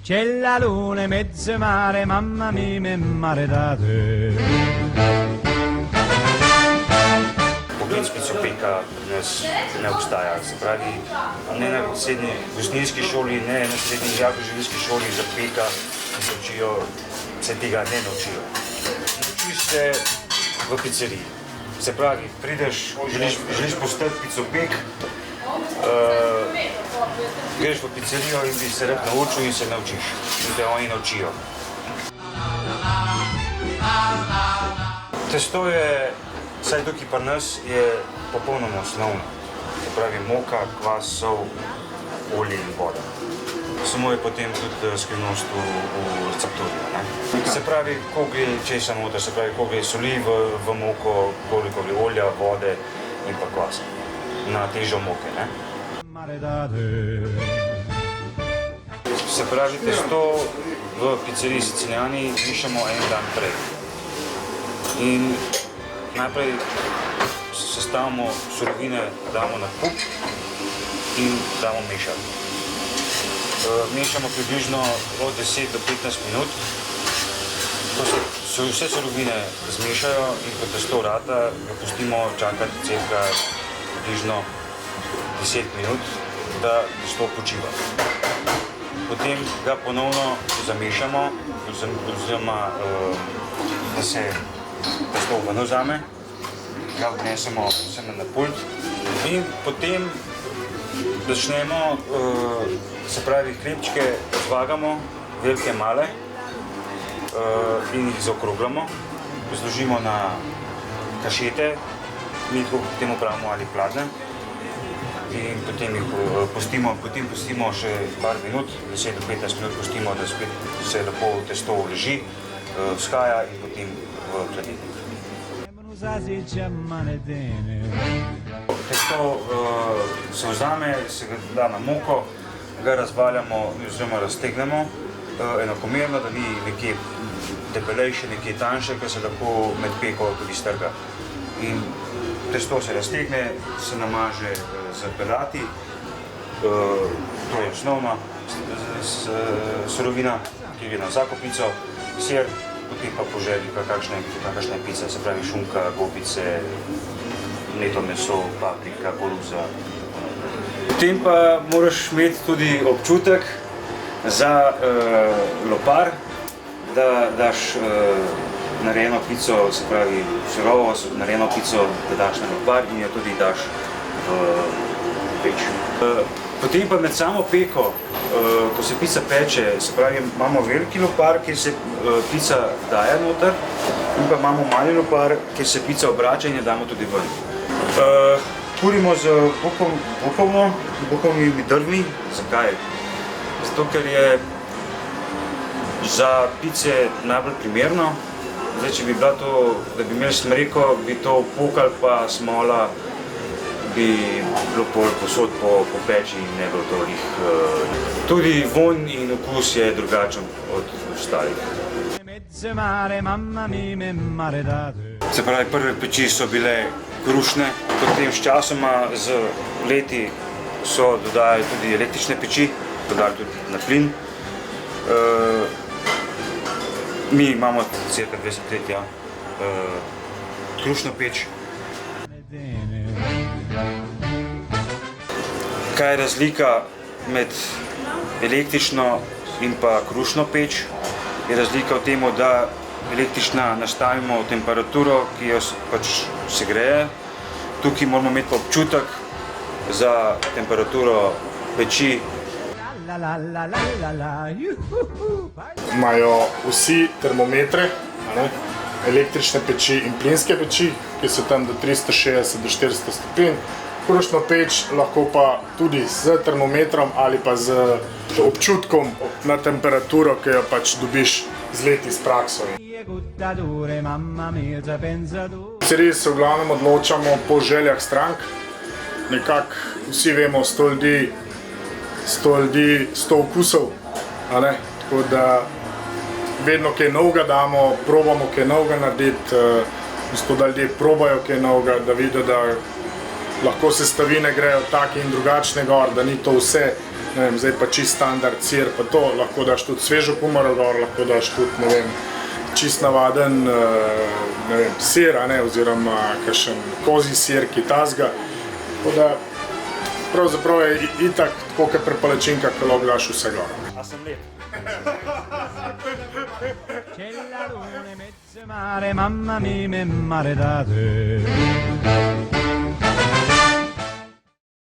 C'è la luna in mezzo al mare, mamma mia, mi maredate. Poklic picopeka pri nas ne obstaja. Se pravi, ne na srednji gostinski šoli, ne na srednji jako-živilski šoli za peka, ki se učijo, se tega ne naučijo. Naučiš se v pizzeriji. Se pravi, prideš, želiš postati picopek, greš v pizzerijo in bi se rad naučil in se naučiš. In te oni naučijo. Testo je, vsaj tukaj pri nas, je popolnoma osnovno. Se pravi, moka, kvas, sol, olje in voda. Samo je potem tudi skrivnost v recepturju. Se pravi, koliko gre česa noter, se pravi, koliko gre soli v moko, koliko gre olja, vode in pa kvasa na težo moke. Se pravi, testo v pizzeriji Sicilijani mišemo en dan prej. In najprej sestavimo surovine, damo na kup in damo mešati. Mešamo približno od 10 do 15 minut. Ko se vse surovine zmešajo in ko testo rata, ga pustimo čakati cirka približno 10 minut, da testo počiva. Potem ga ponovno zamešamo, oziroma da se testo ven vzame, ga odnesemo na pult in potem začnemo, se pravi, hlebčke zvagamo, velike, male, in jih zaokrogljamo, zložimo na kašete, mi temu pravimo ali pladne, in potem jih pustimo še par minut, 10 do 15 minut pustimo, da spet se lepo testo leži, vzhaja in potem v hladilnik. Testo se vzame, se ga da na moko, ga razvaljamo oziroma raztegnemo enakomerno, da ni nekje debelejše, nekje tanjše, ker se lahko med peko tudi strga. In testo se raztegne, se namaže z pelati, to je osnovna surovina, ki gre na vsako pico, sir, potem pa po želji kakšna pica, se pravi šunka, gobice, mleto meso, paprika, koruza. Potem pa moraš imeti tudi občutek za lopar, da daš narejeno pico, se pravi surovo narejeno pico, da daš na lopar in jo tudi daš v peč. Potem pa med samo peko, ko se pica peče, se pravi, imamo veliki lopar, kjer se pica daje noter, in pa imamo mali lopar, kjer se pica obrača in jo damo tudi ven. Kurimo z bukovnimi drvmi. Zakaj? Zato, ker je za pice najbolj primerno. Zdaj, če bi bila to, da bi imeli smreko, bi to pokali pa smola, bi bilo povsod po peči in ne bilo to lih. Tudi vonj in okus je drugačen od ostalih. Se pravi, prve peči so bile krušne, potem s časoma, z leti so dodajali tudi električne peči, dodali tudi na plin. Mi imamo cirka 20 let krušno peč. Kaj je razlika med električno in pa krušno peč? Je razlika v tem, da električna nastavimo temperaturo, ki jo pač segreje. Tukaj moramo imeti pa občutek za temperaturo peči. Imajo vsi termometre, električne peči in plinske peči, ki so tam do 360 do 400 stopinj. Krušno peč lahko pa tudi z termometrom ali pa z občutkom na temperaturo, ki jo pač dobiš z leti s prakso. V pizzeriji se v glavnem odločamo po željah strank. Nekako vsi vemo, 100 ljudi, 100 okusov. Tako da vedno kaj novega damo, probamo kaj novega narediti, da ljudje probajo kaj novega, da vidijo, da lahko sestavine grejo take in drugačne gor, da ni to vse ne vem, zdaj pa čist standard sir, pa to, lahko daš tudi svežo kumaro gor, lahko daš tudi, ne vem, čist navaden, ne vem, sir, a ne, oziroma kakšen kozji sir, ki tasga. Tako da, pravzaprav je itak, tako kot pri palačinkah, ko lahko daš vse gor. A sem lep? C'è la luna in mezzo mare, mamma mia, mi maredate.